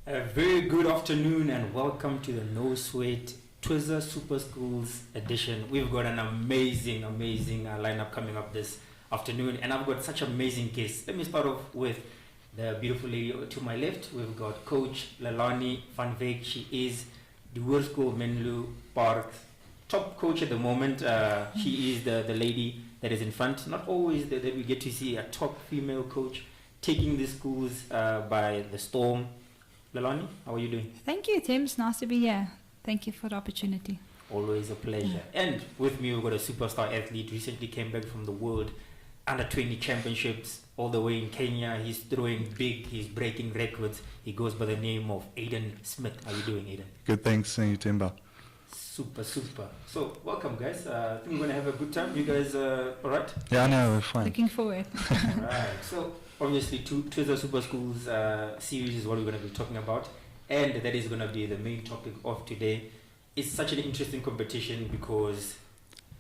A very good afternoon and welcome to the NOSWEAT Twizza Super Schools edition. We've got an amazing lineup coming up this afternoon, and I've got such amazing guests. Let me start off with the beautiful lady to my left. We've got Coach Lelanie van Wyk. She is the World School Menlo Park top coach at the moment. She is the lady that is in front. Not always that we get to see a top female coach taking the schools by the storm. Lelanie, how are you doing? Thank you, Tim. It's nice to be here. Thank you for the opportunity. Always a pleasure. And with me, we've got a superstar athlete. Recently came back from the World Under-20 Championships all the way in Kenya. He's throwing big. He's breaking records. He goes by the name of Aiden Schmidt. How are you doing, Aiden? Good, thanks. And you, Themba? Super. So, welcome, guys. I think we're going to have a good time. You guys all right? Yeah, no, we're fine. Looking forward. All right. So, obviously, Twizza Super Schools series is what we're going to be talking about. And that is going to be the main topic of today. It's such an interesting competition because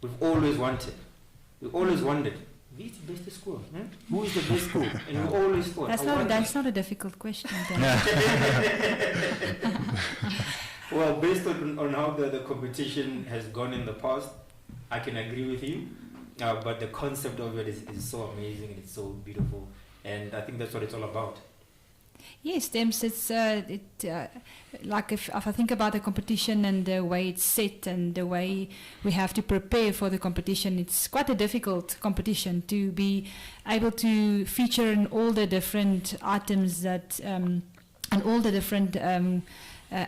we've always wondered, who's the best school? Who is the best school? And we always thought. That's not a difficult question. Well, based on how the competition has gone in the past, I can agree with you. But the concept of it is so amazing and it's so beautiful. And I think that's what it's all about. Yes, Dems, it's like if I think about the competition and the way it's set and the way we have to prepare for the competition, it's quite a difficult competition to be able to feature in all the different items that and all the different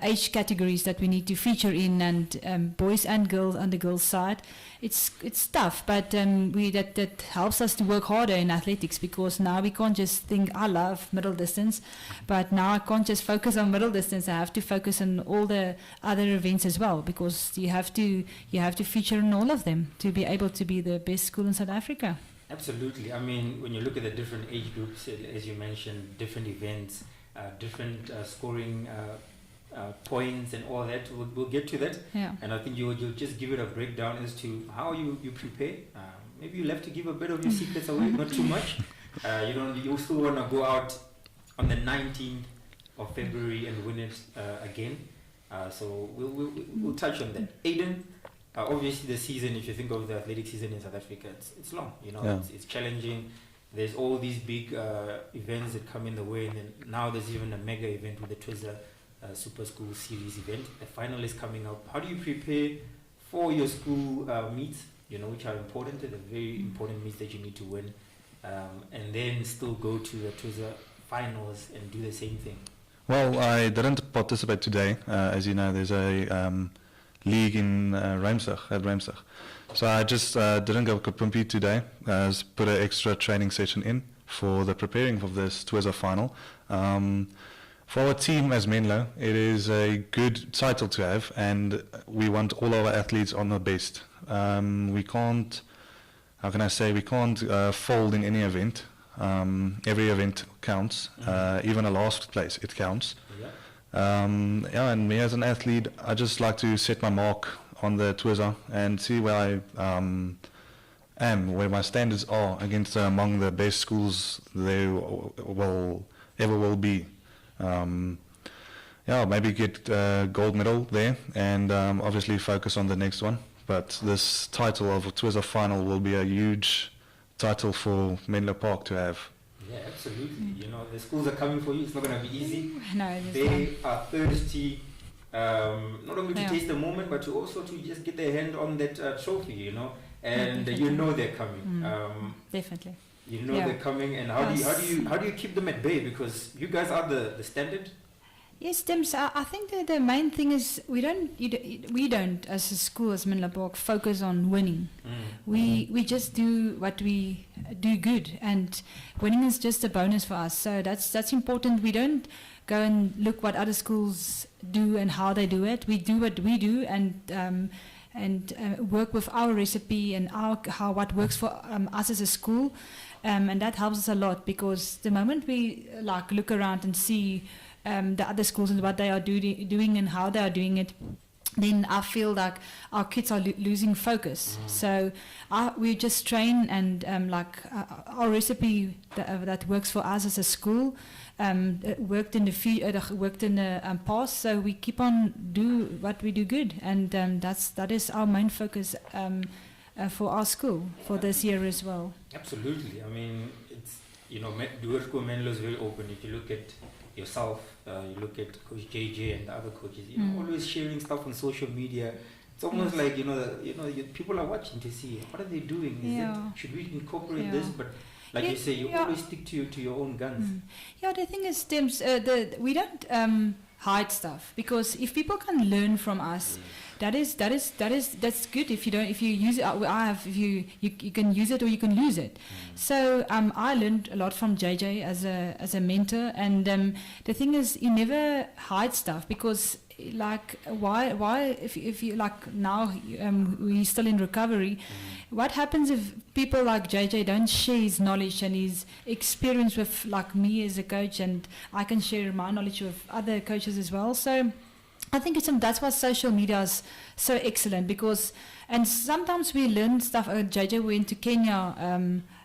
age categories that we need to feature in, and boys and girls on the girls' side. It's tough, but that helps us to work harder in athletics, because now we can't just think I love middle distance, but now I can't just focus on middle distance. I have to focus on all the other events as well, because you have to feature in all of them to be able to be the best school in South Africa. Absolutely. I mean, when you look at the different age groups, as you mentioned, different events, different scoring points and all that, we'll get to that. Yeah. And I think you'll just give it a breakdown as to how you prepare. Maybe you'll have to give a bit of your secrets away, not too much. You still want to go out on the 19th of February and win it again. So we'll touch on that. Aiden, obviously the season, if you think of the athletic season in South Africa, it's long. It's challenging. There's all these big events that come in the way, and then now there's even a mega event with the Twizza Super School Series event. The final is coming up. How do you prepare for your school meets, which are important, the very important meets that you need to win, and then still go to the Twizza finals and do the same thing? Well, I didn't participate today. As you know, there's a league in Ramsig. So I just didn't go compete today. Put an extra training session in for the preparing for this Twizza final. For our team as Menlo, it is a good title to have, and we want all our athletes on the best. We can't fold in any event. Every event counts, even a last place, it counts. And me as an athlete, I just like to set my mark on the Twizza and see where I am, where my standards are against among the best schools there will be. Maybe get gold medal there, and obviously focus on the next one. But this title of a Twizza final will be a huge title for Menlo Park to have. Yeah, absolutely. The schools are coming for you. It's not going to be easy. No, they are thirsty, not only to taste the moment, but to also to just get their hand on that trophy. And they're coming. Definitely. They're coming, and how do you keep them at bay, because you guys are the standard? Yes, Tim. So I think that the main thing is we don't as a school, as Menlo Park, focus on winning. We just do what we do good, and winning is just a bonus for us. So that's important. We don't go and look what other schools do and how they do it. We do what we do, and work with our recipe and what works for us as a school. And that helps us a lot, because the moment we look around and see the other schools and what they are doing and how they are doing it, then I feel like our kids are losing focus. So we just train, and our recipe that works for us as a school worked in the past. So we keep on do what we do good, and that is our main focus for our school for this year as well. Absolutely. I mean, it's Duursko Menlo is very open. If you look at yourself, you look at Coach JJ and the other coaches, always sharing stuff on social media. It's almost like people are watching to see what are they doing. Should we incorporate this? But like you say, you always stick to your own guns. Yeah, the thing is, Stems, we don't hide stuff, because if people can learn from us, that's good. If you use it, you can use it or you can lose it. So I learned a lot from JJ as a mentor, and the thing is, you never hide stuff, because why if you now we're still in recovery. What happens if people like JJ don't share his knowledge and his experience with me as a coach, and I can share my knowledge with other coaches as well? So I think that's why social media is so excellent, and sometimes we learn stuff. JJ went to Kenya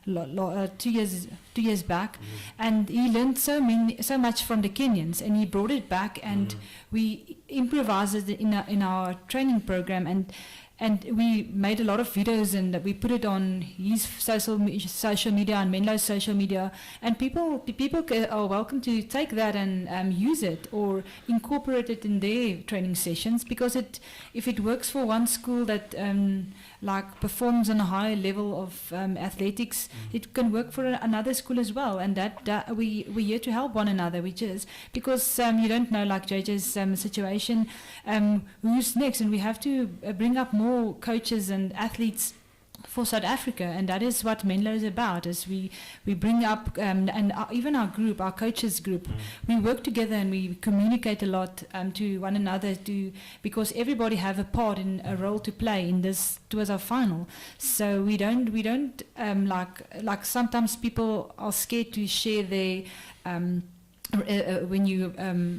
2 years back, and he learned so much from the Kenyans, and he brought it back, and we improvised it in our training program, and we made a lot of videos, and we put it on his social media and Menlo's social media, and people are welcome to take that and use it or incorporate it in their training sessions, because if it works for one school that performs on a high level of athletics, it can work for another school as well, and that we're here to help one another, because you don't know, like JJ's situation, who's next, and we have to bring up more coaches and athletes for South Africa, and that is what Menlo is about. Is we bring up and even our group, our coaches group, we work together and we communicate a lot to one another, because everybody have a part in a role to play in this Twizza final. So we don't like sometimes people are scared to share their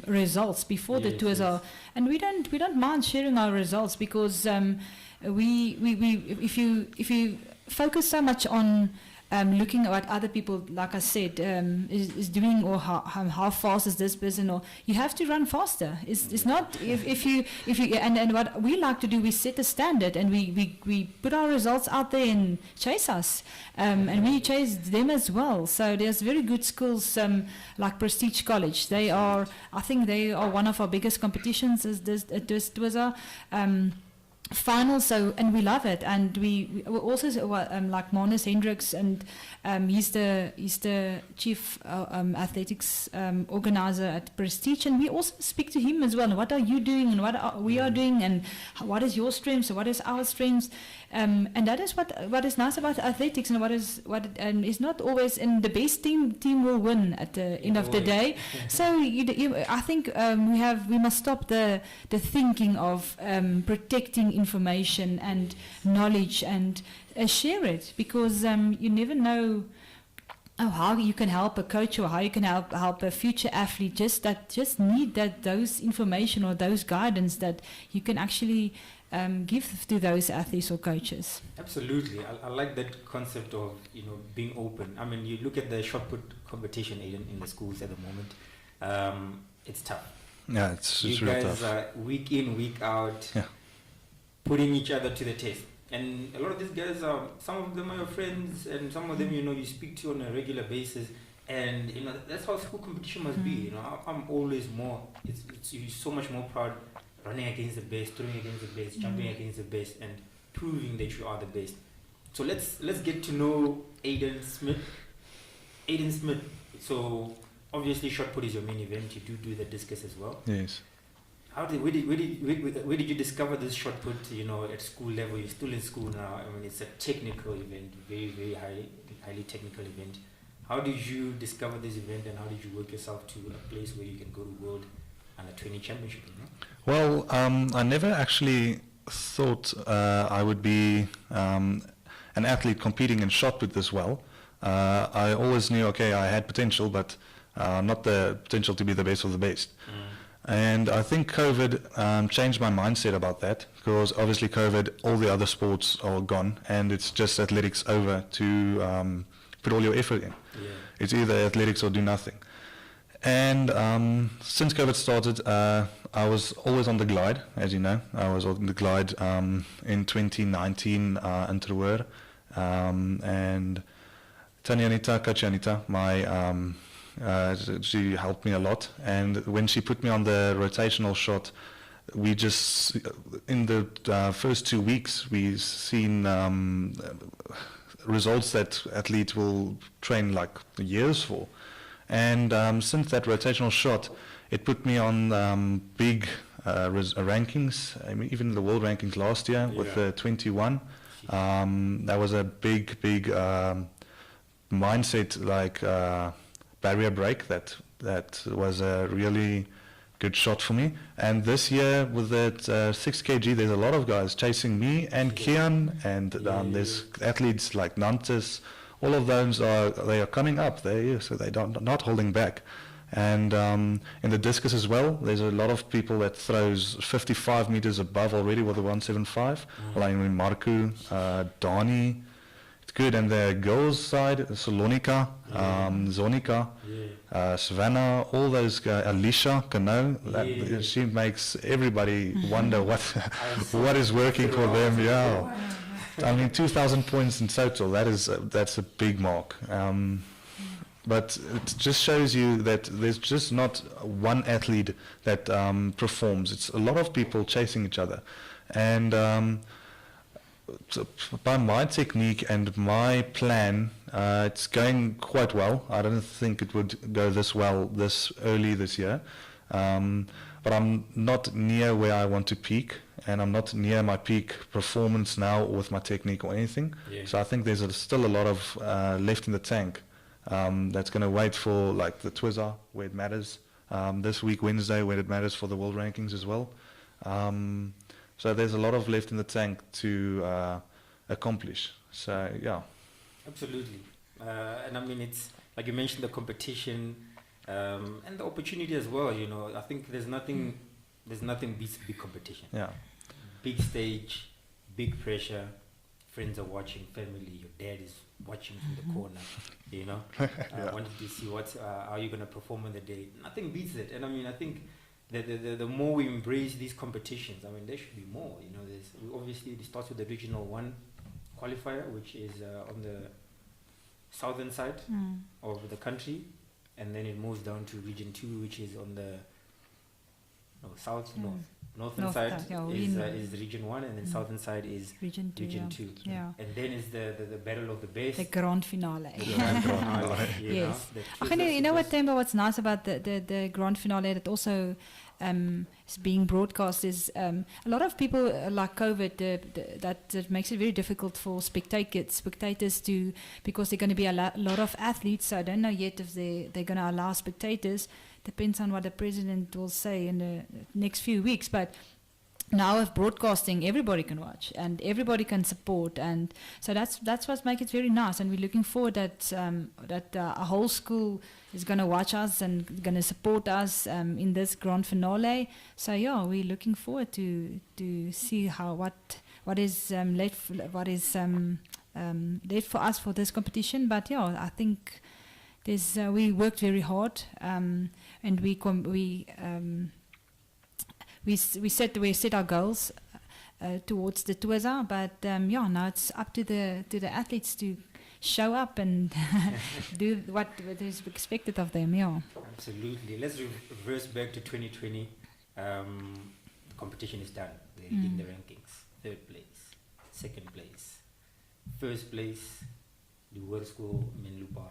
results before the Twizza, and we don't mind sharing our results, because if you focus so much on looking at what other people, like I said, is doing, or how fast is this person, or you have to run faster. It's not if you and what we like to do, we set a standard, and we put our results out there and chase us, and we chase them as well. So there's very good schools like Prestige College. I think they are one of our biggest competitions. This was a final, and we love it, and we also like Manus Hendricks, and he's the chief athletics organizer at Prestige, and we also speak to him as well. What are you doing, and what we are doing, and what is your strengths, and what is our strengths, and that is what is nice about athletics, and it's not always in the best team will win at the end of the day. So I think we must stop the thinking of protecting information and knowledge and share it, because you never know how you can help a coach, or how you can help a future athlete just need those information or those guidance that you can actually give to those athletes or coaches. Absolutely. I like that concept of being open. I mean, you look at the shot put competition, Aiden, in the schools at the moment. It's tough. Yeah, it's you real guys tough. are week in, week out, putting each other to the test. And a lot of these guys some of them are your friends, and some of them you speak to on a regular basis, and that's how school competition must be. I'm always you're so much more proud running against the best, throwing against the best, jumping against the best, and proving that you are the best. So let's get to know Aiden Schmidt. So obviously shot put is your main event. You do the discus as well. Yes. Where did you discover this shot put? At school level, you're still in school now. I mean, it's a technical event, very, very highly technical event. How did you discover this event, and how did you work yourself to a place where you can go to World Under-20 Championship? Well, I never actually thought I would be an athlete competing in shot put as well. I always knew, I had potential, but not the potential to be the best of the best. And I think COVID changed my mindset about that, because obviously COVID, all the other sports are gone, and it's just athletics over to put all your effort in. Yeah. It's either athletics or do nothing. And since COVID started, I was always on the glide, as you know. I was on the glide in 2019 in Terroir. And Tanianita Kachianita, she helped me a lot. And when she put me on the rotational shot, we just, in the first 2 weeks, we've seen results that athletes will train like years for. And since that rotational shot, it put me on big rankings. I mean, even the world rankings last year with the 21. That was a big mindset, like barrier break. That was a really good shot for me. And this year with that 6 kg, there's a lot of guys chasing me and Kian, and there's athletes like Nantes. All of those they are coming up there, so they not holding back. And in the discus as well, there's a lot of people that throws 55 meters above already with the 175. Like Marku, Dani, it's good. And the girls' side, Salonika, Zonika, Savannah, all those guys, Alicia, Kano, she makes everybody wonder what is working for them. Yeah. I mean, 2,000 points in total, that's a big mark. But it just shows you that there's just not one athlete that performs. It's a lot of people chasing each other. And so by my technique and my plan, it's going quite well. I don't think it would go this well this early this year. But I'm not near where I want to peak, and I'm not near my peak performance now with my technique or anything. Yeah. So I think there's still a lot of left in the tank. That's going to wait for like the Twizza, where it matters. This week, Wednesday, where it matters for the world rankings as well. So there's a lot of left in the tank to accomplish. So yeah. Absolutely. And I mean, it's like you mentioned, the competition and the opportunity as well. You know, I think there's nothing beats big competition. Yeah. Big stage, big pressure. Friends are watching, family. Your dad is watching from the corner. You know, wanted to see how you're gonna perform on the day. Nothing beats it. And I mean, I think the more we embrace these competitions, I mean, there should be more. You know, obviously it starts with the Regional 1 qualifier, which is on the southern side of the country, and then it moves down to Region 2, which is on the northern side is Region 1, and then southern side is Region 2. Yeah. And then is the battle of the best. The grand finale. Yes. You know what, Themba, what's nice about the grand finale that also is being broadcast is a lot of people like COVID, that makes it very difficult for spectators to, because they're going to be a lot of athletes, so I don't know yet if they're going to allow spectators. Depends on what the president will say in the next few weeks. But now with broadcasting, everybody can watch and everybody can support, and so that's what makes it very nice. And we're looking forward that a whole school is going to watch us and going to support us in this grand finale. So yeah, we're looking forward to see what is left for us for this competition. But yeah, I think we worked very hard, and we set our goals towards the Twizza, but now it's up to the athletes to show up and do what is expected of them. Yeah, absolutely. Let's reverse back to 2020. The competition is done. They're in the rankings: 3rd place, 2nd place, 1st place, the World School Menlupa.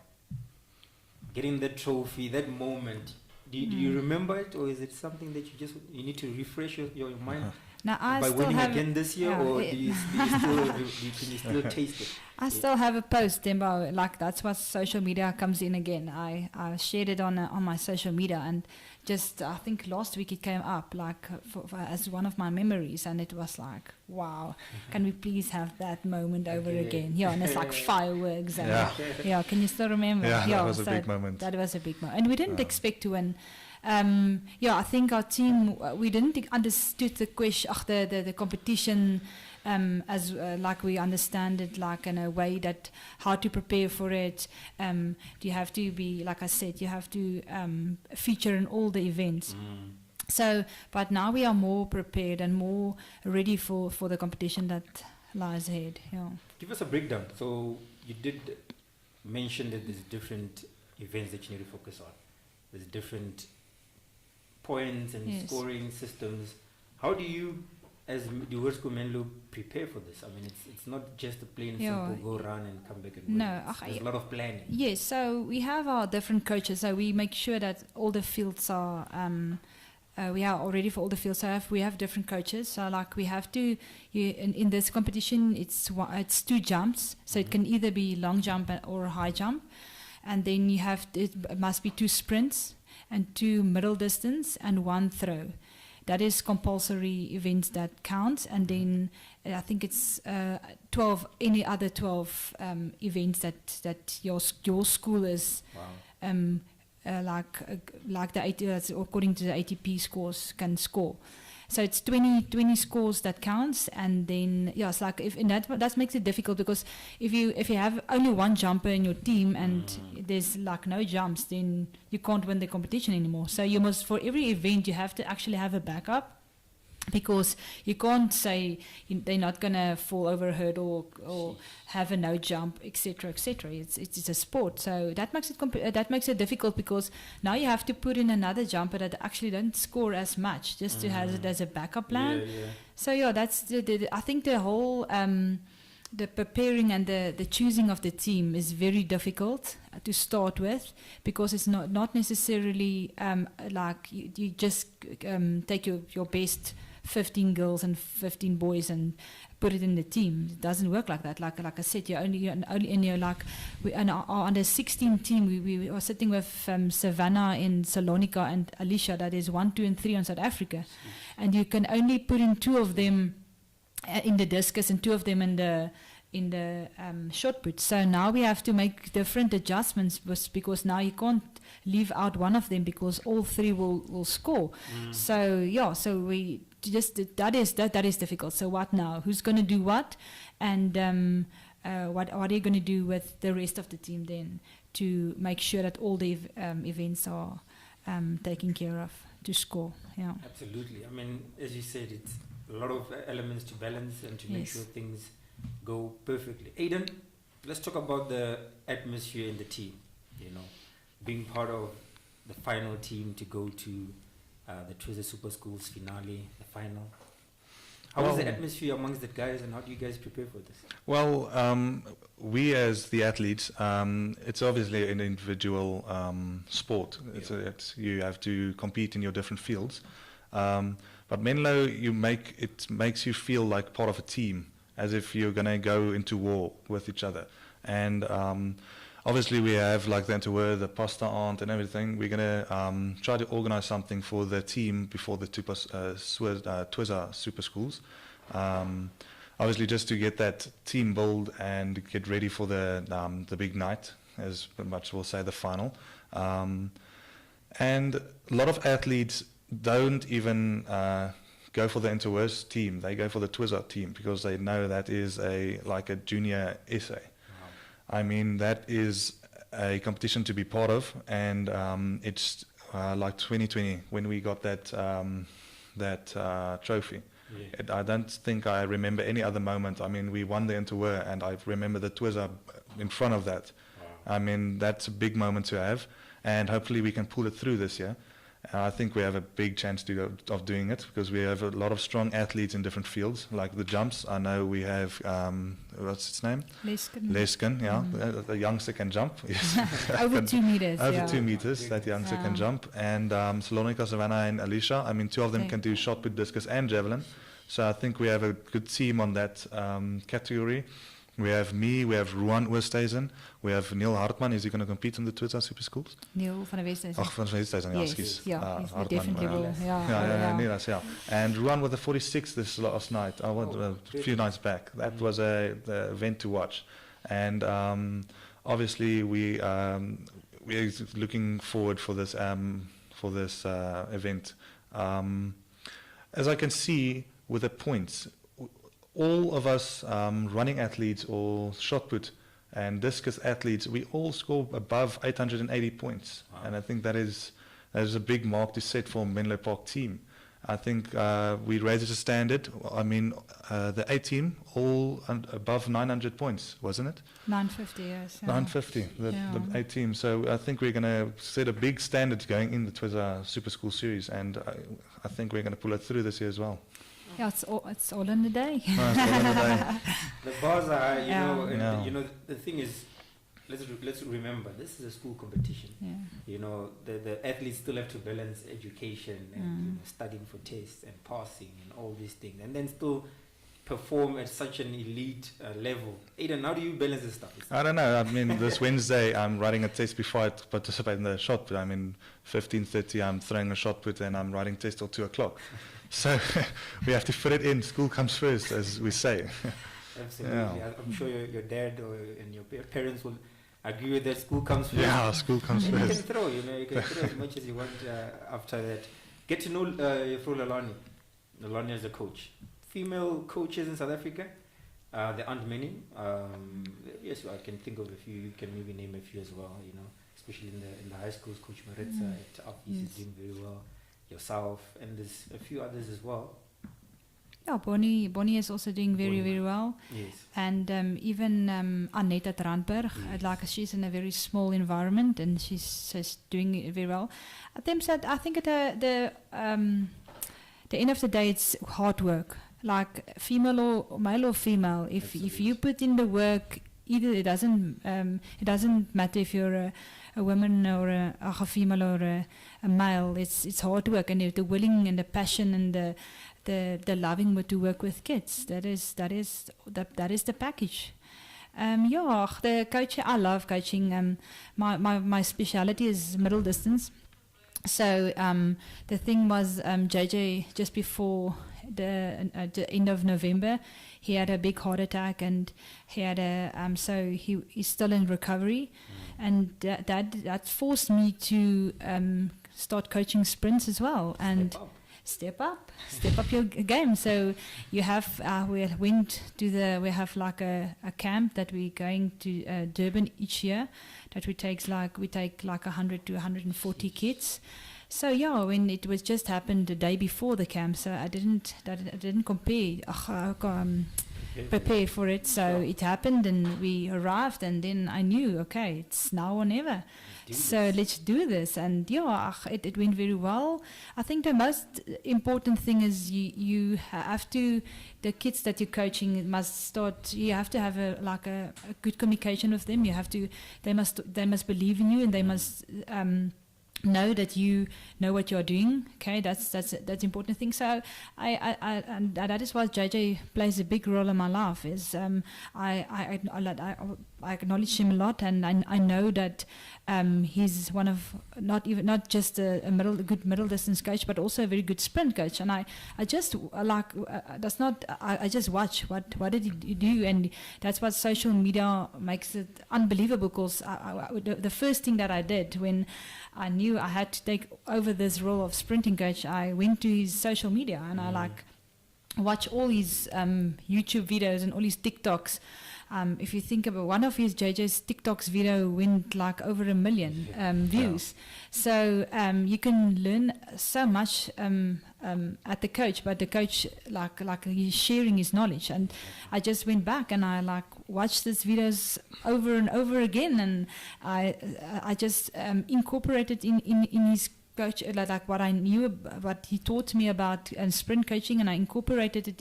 Getting the trophy, that moment, do you remember it, or is it something that you need to refresh your mind by winning again this year, or can you still taste it? I still have a post, Themba, like that's what social media comes in again. I shared it on my social media, and just I think last week it came up like as one of my memories, and it was like, wow, can we please have that moment over again? Yeah, and it's like fireworks. And can you still remember? Yeah, that was a big moment. That was a big moment, and we didn't expect to win. I think our team, we didn't understood the question, the competition as like we understand it, like in a way that how to prepare for it. You have to be, like I said, you have to feature in all the events. So, but now we are more prepared and more ready for the competition that lies ahead. Yeah. Give us a breakdown. So you did mention that there's different events that you need to focus on. There's different points and scoring systems. How do you, as the World School Menlo, prepare for this? I mean, it's not just a plain simple go run and come back and win. No, there's a lot of planning. Yes, so we have our different coaches. So we make sure that all the fields are. We are already for all the fields. So we have different coaches. So like we have to, in this competition, it's 2 jumps. So it can either be long jump or high jump, and then you have it must be 2 sprints and 2 middle distance and 1 throw. That is compulsory events that counts, and then I think it's 12. Any other 12 events that your school is. Wow. Like the 80, according to the ATP scores can score. So it's 20 scores that counts, and then it's like that makes it difficult, because if you have only 1 jumper in your team and there's like no jumps, then you can't win the competition anymore. So you must, for every event, you have to actually have a backup, because you can't say they're not gonna fall over a hurdle or have a no jump, etc., etc. It's a sport, so that makes it difficult, because now you have to put in another jumper that actually don't score as much, just to have it as a backup plan. So that's I think the whole the preparing and the choosing of the team is very difficult to start with, because it's not necessarily like you just take your best 15 girls and 15 boys and put it in the team. It doesn't work like that. Like I said, you're only in your our under 16 team. We are sitting with Savannah in Salonika and Alicia. That is 1, 2, and 3 on South Africa, and you can only put in 2 of them in the discus and 2 of them in the shot put. So now we have to make different adjustments, because now you can't leave out one of them, because all 3 will score. So we just that is difficult. So what now? Who's going to do what? And what are you going to do with the rest of the team then, to make sure that all the events are taken care of to score? Yeah. Absolutely. I mean, as you said, it's a lot of elements to balance and to make sure things go perfectly. Aiden, let's talk about the atmosphere in the team. Being part of the final team to go to the Twizza Super Schools finale, the final. How is the atmosphere amongst the guys, and how do you guys prepare for this? Well, we as the athletes, it's obviously an individual sport. You have to compete in your different fields. But Menlo, it makes you feel like part of a team, as if you're going to go into war with each other. And obviously we have like the interwar, the pasta aunt and everything. We're going to try to organize something for the team before the Twizza Super Schools. Obviously just to get that team build and get ready for the big night, as much we'll say the final. And a lot of athletes don't even go for the interwars team. They go for the Twizza team, because they know that is like a junior SA. I mean, that is a competition to be part of, and it's like 2020 when we got that trophy. I don't think I remember any other moment. I mean, we won the interwar, and I remember the Twizza in front of that. I mean, that's a big moment to have, and hopefully we can pull it through this year. I think we have a big chance of doing it, because we have a lot of strong athletes in different fields, like the jumps. I know we have, what's its name? Lesken, yeah. The youngster can jump. Over 2 meters. Over 2 meters, that youngster can jump. And Salonika, Savannah, and Alicia, I mean, 2 of them can do shot put, discus, and javelin. So I think we have a good team on that category. We have me, we have Ruan Oosthuizen, we have Neil Hartman. Is he going to compete in the Twizza Super Schools? Neil van Westhuizen. Van Westhuizen, yes, excuse. Hartman, definitely will. Niels, yeah. And Ruan with the 46 this last night, a few nights back. That was the event to watch. And obviously we're looking forward for this for this event. As I can see with the points, all of us running athletes or shot put and discus athletes, we all score above 880 points. Wow. And I think that is a big mark to set for a Menlo Park team. I think we raised the standard. I mean, the A team all above 900 points, wasn't it? 950, yes. Yeah. 950, the A team. So I think we're going to set a big standard going in the Twizza Super School Series, and I think we're going to pull it through this year as well. Yeah, it's all in the day. No, it's all in the day. The bars are, you know, the thing is, let's remember, this is a school competition. Yeah. You know, the athletes still have to balance education and you know, studying for tests and passing and all these things, and then still perform at such an elite level. Aiden, how do you balance this stuff? I don't know. I mean, this Wednesday I'm writing a test before I participate in the shot put. I mean, 15:30 I'm throwing a shot put and I'm writing test till 2 o'clock. So we have to fit it in. School comes first, as we say. Absolutely. Yeah. I'm sure your dad and your parents will agree with that. School comes first. Yeah, school comes and first. You can throw, you can throw as much as you want after that. Get to know your friend Lelanie. Lelanie as a coach. Female coaches in South Africa, there aren't many. Yes, I can think of a few. You can maybe name a few as well. You know, especially in the high schools. Coach Maritza at Alpes is doing very well. Yourself, and there's a few others as well. Yeah, Bonnie is also doing very well. Yes. And even Annette at Randburg, like she's in a very small environment and she's doing it very well. I think at the end of the day, it's hard work. Like female or male or female, if you put in the work, either it doesn't matter if you're a woman or a female or a male. It's hard work, and the willing and the passion and the loving to work with kids. That is the package. The coaching, I love coaching. My speciality is middle distance. So the thing was, JJ, just before the end of November, he had a big heart attack, and he had so he's still in recovery, and that forced me to start coaching sprints as well, and step up your game. So you have we have like a camp that we're going to Durban each year, that we take like 100 to 140 kids. So yeah, when it was just happened the day before the camp, so I didn't prepare for it. So it happened, and we arrived, and then I knew, okay, it's now or never. So let's do this. And yeah, it went very well. I think the most important thing is you have to, the kids that you're coaching must start, you have to have a good communication with them. They must believe in you, and they must know that you know what you're doing. Okay, that's important thing. So and that is why JJ plays a big role in my life. Is I acknowledge him a lot, and I know that he's one of not just a good middle distance coach, but also a very good sprint coach. And I just I just watch what did he do, and that's what social media makes it unbelievable. Because the first thing that I did when I knew I had to take over this role of sprinting coach, I went to his social media and I watch all his YouTube videos and all his TikToks. If you think about one of JJ's TikTok's video went like over 1 million views. So you can learn so much at the coach, but the coach like he's sharing his knowledge. And I just went back and I watched these videos over and over again, and I just incorporated in his coach, like what I knew, what he taught me about sprint coaching, and I incorporated it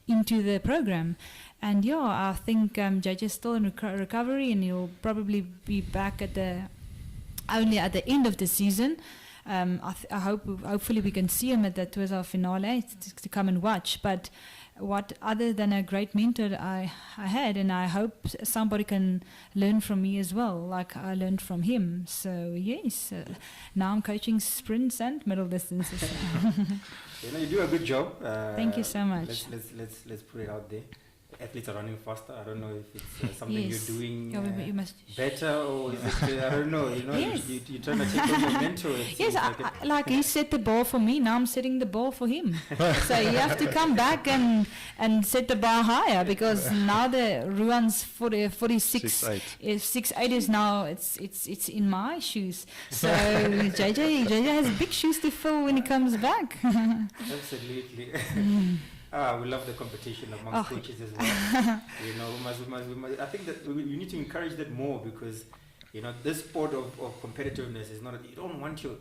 into the program. And yeah, I think JJ is still in recovery, and he'll probably be back only at the end of the season. Hopefully we can see him at the Twizza finale to come and watch. But what other than a great mentor I had, and I hope somebody can learn from me as well, like I learned from him. So yes, now I'm coaching sprints and middle distances. You do a good job. Thank you so much. Let's put it out there. athletes are running faster. I don't know if it's something Yes. you're doing Yeah, you must. better, or is it, I don't know, Yes. you're trying to take on your mentor. It Yes, seems like it. like he set the ball for me, now I'm setting the ball for him. So you have to come back and set the bar higher, because now the Ruan's 46 6'8". is 6'8" is now it's in my shoes. So JJ has big shoes to fill when he comes back. Absolutely. We love the competition amongst coaches as well. We must, I think that we need to encourage that more, because this sport of competitiveness is not. You don't want your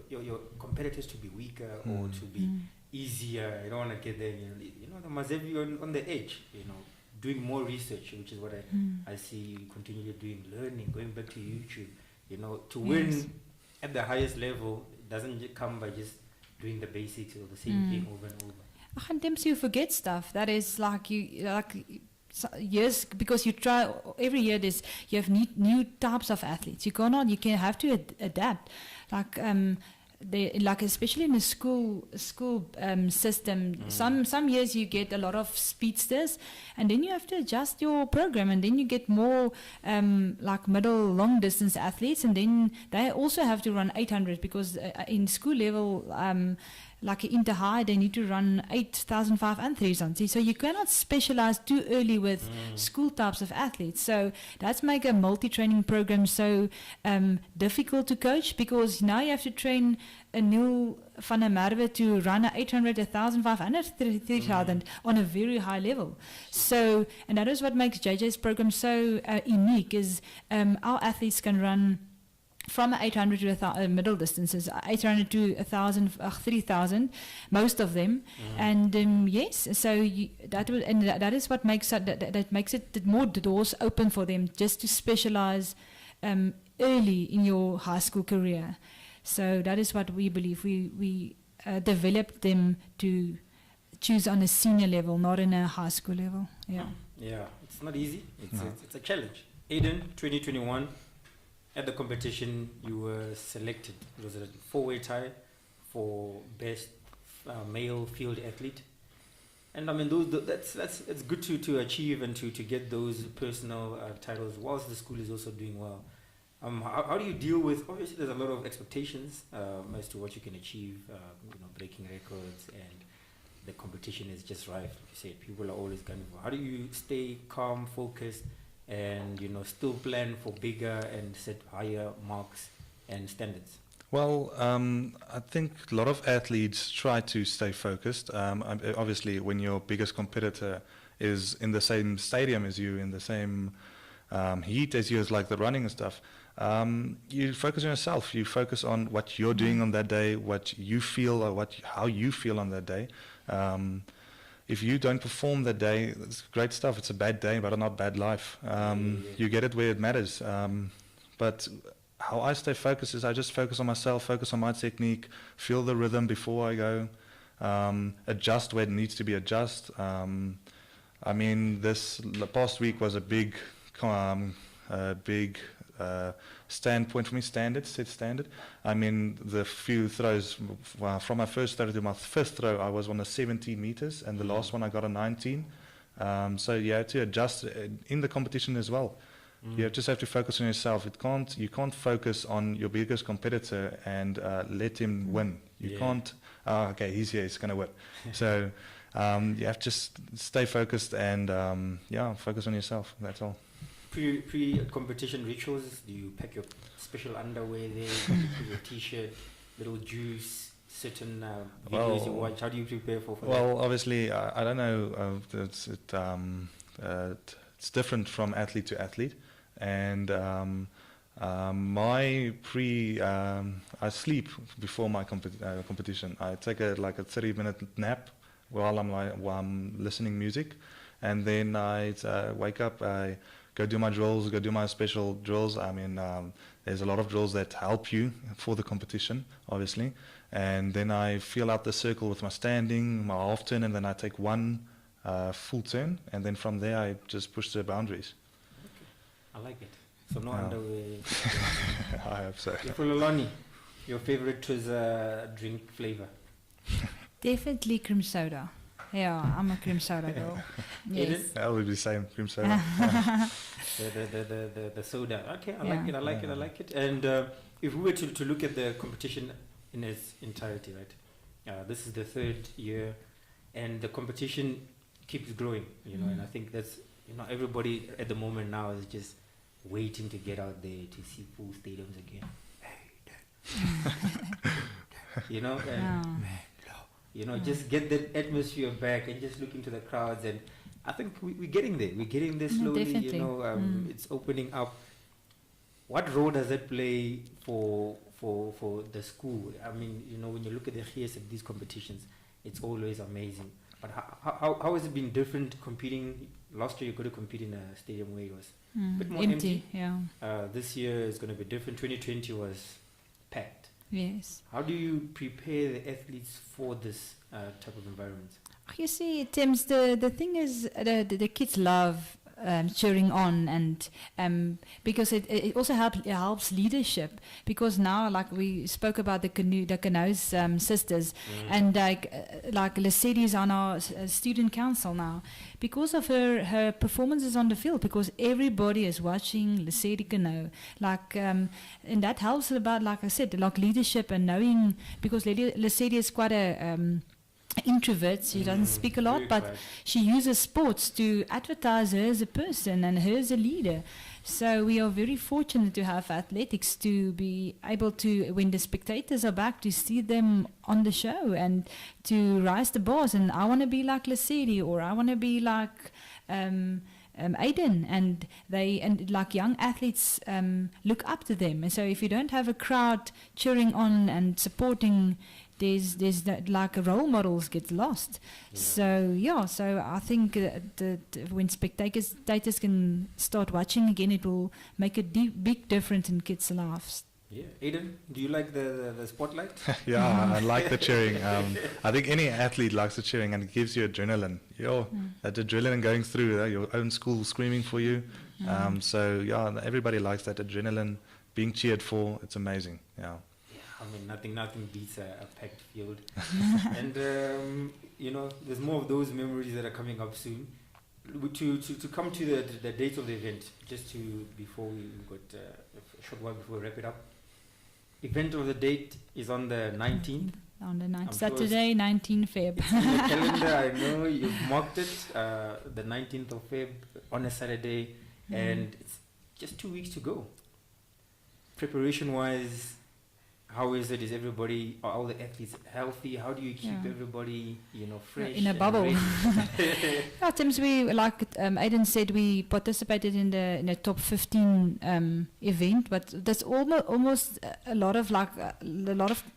competitors to be weaker or to be easier. You don't want to get them. They must have you on the edge. Doing more research, which is what I see you continually doing, learning, going back to YouTube. To win at the highest level, it doesn't come by just doing the basics or the same thing over and over. Sometimes you forget stuff. That is years, because you try every year. You have new types of athletes. You have to adapt. Especially in the school system, some years you get a lot of speedsters, and then you have to adjust your program, and then you get more middle long distance athletes, and then they also have to run 800, because in school level inter high, they need to run 8,500 and 3,000. So you cannot specialize too early with school types of athletes. So that's make a multi-training program so difficult to coach, because now you have to train a Neil van der Merwe to run a 800, 1,500, 3,000 on a very high level. So, and that is what makes JJ's program so unique, is our athletes can run from 800 to middle distances, 800 to 1,000, 3,000, most of them, and yes. So that is what makes that makes it more doors open for them, just to specialize early in your high school career. So that is what we believe. We develop them to choose on a senior level, not in a high school level. Yeah, it's not easy. It's a challenge. Aiden, 2021. At the competition, you were selected. It was a 4-way tie for best male field athlete, and I mean that's good to achieve and to get those personal titles whilst the school is also doing well. How do you deal with? Obviously, there's a lot of expectations as to what you can achieve. Breaking records, and the competition is just rife. Like you said, people are always gunning for. How do you stay calm, focused, and still plan for bigger and set higher marks and standards? Well, I think a lot of athletes try to stay focused. Obviously, when your biggest competitor is in the same stadium as you, in the same heat as you, as like the running and stuff, you focus on yourself. You focus on what you're doing on that day, what you feel, or how you feel on that day. If you don't perform that day, it's great stuff. It's a bad day, but not bad life. You get it where it matters. But how I stay focused is I just focus on myself, focus on my technique, feel the rhythm before I go, adjust where it needs to be adjusted. I mean, this past week was a big standpoint for me, set standard. I mean, the few throws, from my first throw to my fifth throw, I was on a 17 meters, and the last one I got a 19. So you have to adjust in the competition as well. You just have to focus on yourself. You can't focus on your biggest competitor and let him win. You can't. Okay, he's here. He's gonna win. So you have to just stay focused and focus on yourself. That's all. Pre-competition rituals. Do you pack your special underwear there? Your t-shirt, little juice, certain videos you watch? How do you prepare for that? Well, obviously, I don't know. It's different from athlete to athlete, and I sleep before my competition. I take a 30-minute nap while I'm listening music, and then I wake up. I go do my drills, go do my special drills. I mean, there's a lot of drills that help you for the competition, obviously. And then I feel out the circle with my standing, my half turn, and then I take one full turn, and then from there I just push the boundaries. Okay. I like it. So no underwear. I hope so. For Lelanie, your favorite Twizza drink flavor? Definitely cream soda. Yeah, I'm a cream soda girl. Yes. Aiden? That would be the same, cream soda. The soda. Okay, I like it. And if we were to look at the competition in its entirety, right? This is the third year, and the competition keeps growing, and I think that's, everybody at the moment now is just waiting to get out there to see full stadiums again. Just get that atmosphere back and just look into the crowds, and I think we're getting there. We're getting there slowly. Definitely. It's opening up. What role does that play for the school? I mean, when you look at the GS at these competitions, it's always amazing. But how has it been different competing? Last year you could have competed in a stadium where it was a bit more empty. Yeah. This year is going to be different. 2020 was packed. Yes. How do you prepare the athletes for this type of environment? You see, Tim's, the thing is, the kids love cheering on, and because it also helps leadership, because now, like we spoke about the Canoe's sisters, and like Lesedi is on our student council now because of her performances on the field, because everybody is watching Lesedi Canoe, and that helps about, like I said, like leadership and knowing, because Lesedi is quite a introvert. She doesn't speak a lot, but she uses sports to advertise her as a person and her as a leader. So we are very fortunate to have athletics to be able to, when the spectators are back, to see them on the show and to rise the bars. And I want to be like Lesedi, or I want to be like Aiden, and like young athletes look up to them. And so if you don't have a crowd cheering on and supporting, there's that, like, role models get lost. Yeah. So I think when spectators can start watching again, it will make a big difference in kids' lives. Yeah, Aiden, do you like the spotlight? Yeah, I like the cheering. I think any athlete likes the cheering, and it gives you adrenaline. That adrenaline going through your own school screaming for you. So yeah, everybody likes that adrenaline being cheered for. It's amazing. Yeah. I mean, nothing beats a packed field. And, there's more of those memories that are coming up soon. To come to the date of the event, before we got a short while before we wrap it up. Event of the date is on the 19th. On the 9th, Saturday, 19 Feb. It's in the calendar, I know you've marked it, the 19th of Feb on a Saturday, and it's just 2 weeks to go. Preparation-wise, how is it? Is everybody, are all the athletes healthy? How do you keep everybody, fresh? In a bubble. Yeah, Tim's, we, like Aiden said, we participated in the top 15 event, but that's almost a lot of,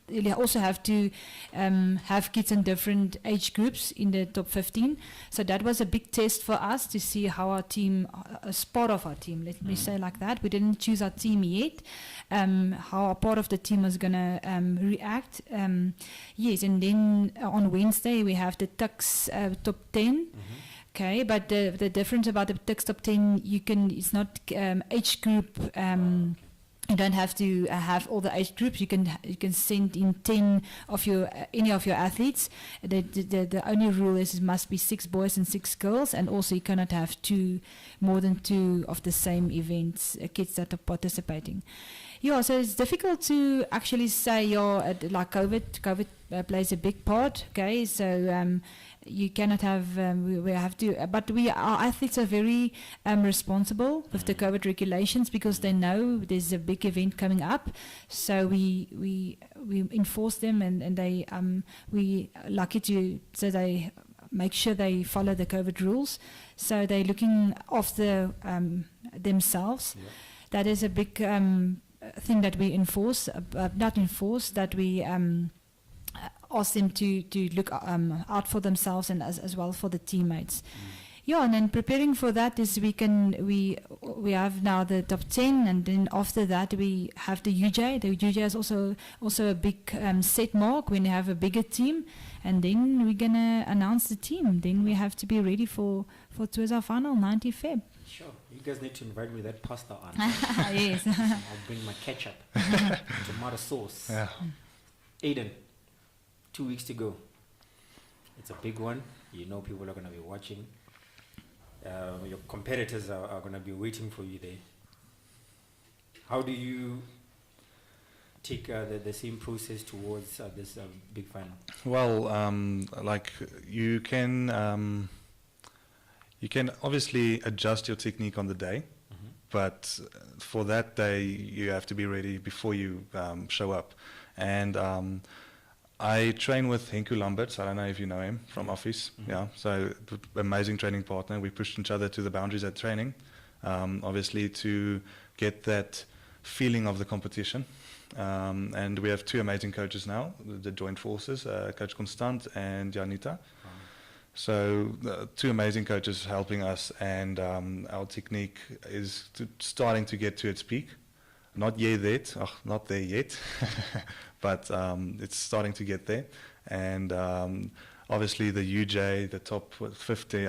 you also have to have kids in different age groups in the top 15. So that was a big test for us to see how our team, as part of our team, let me say like that. We didn't choose our team yet. How a part of the team was going to react. Yes, and then on Wednesday we have the Tux top 10. Okay, but the difference about the Tux top 10, it's not age group. You don't have to have all the age groups. You can send in 10 of any of your athletes. The only rule is it must be 6 boys and 6 girls, and also you cannot have more than 2 of the same events kids that are participating. Yeah, so it's difficult to actually say, like COVID plays a big part, okay? So you cannot have, we have to, but our athletes are very responsible with the COVID regulations, because they know there's a big event coming up. So we enforce them, and they, we lucky so they make sure they follow the COVID rules. So they're looking after themselves. Yeah. That is a big thing that we enforce, that we ask them to look out for themselves, and as well for the teammates. Yeah, and then preparing for that is we have now the top 10, and then after that we have the UJ. The UJ is also a big set mark when you have a bigger team, and then we're gonna announce the team. Then we have to be ready for Twizza final 90 Feb. Sure. You guys need to invite me that pasta on. Yes. I'll bring my ketchup, tomato sauce. Yeah. Aiden, 2 weeks to go. It's a big one. You know people are going to be watching. Your competitors are going to be waiting for you there. How do you take the same process towards this big final? Well, like you can obviously adjust your technique on the day, but for that day you have to be ready before you show up. And I train with Henku Lamberts. I don't know if you know him from office. Yeah, so amazing training partner. We pushed each other to the boundaries at training, obviously to get that feeling of the competition. And we have two amazing coaches now, the joint forces, Coach Constant and Janita. So two amazing coaches helping us, and our technique is starting to get to its peak. Not yet, not there yet, but it's starting to get there. And obviously the UJ, the top 50,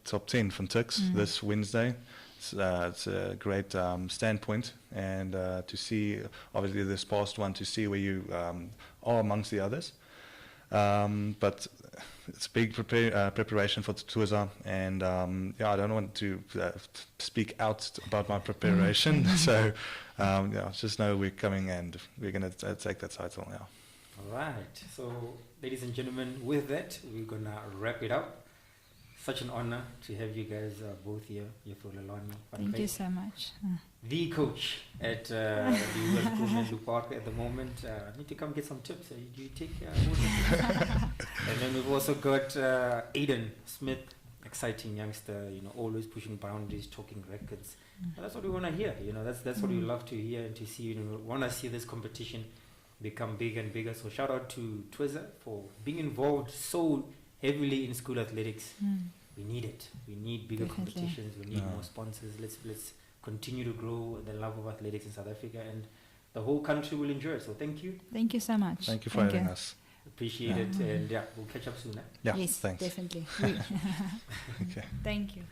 top 10 from Tux this Wednesday. It's a great standpoint, and to see, obviously this past one, to see where you are amongst the others. But it's big preparation for Twizza, and I don't want to speak out about my preparation. So just know we're coming and we're going to take that title now. All right. So, ladies and gentlemen, with that, we're going to wrap it up. Such an honor to have you guys both here. You're for Lelanie van Wyk. Thank you so much. The coach at the US Menlo Park at the moment. I need to come get some tips. Do you take And then we've also got Aiden Schmidt, exciting youngster, always pushing boundaries, talking records. That's what we want to hear. That's what we love to hear and to see. We want to see this competition become bigger and bigger. So shout out to Twizza for being involved so heavily in school athletics. We need it. We need bigger competitions. We need more sponsors. Let's continue to grow the love of athletics in South Africa, and the whole country will enjoy it. So thank you. Thank you so much. Thank you for having us. Appreciate it, and we'll catch up soon. Yeah, yes, thanks. Definitely. Okay. Thank you.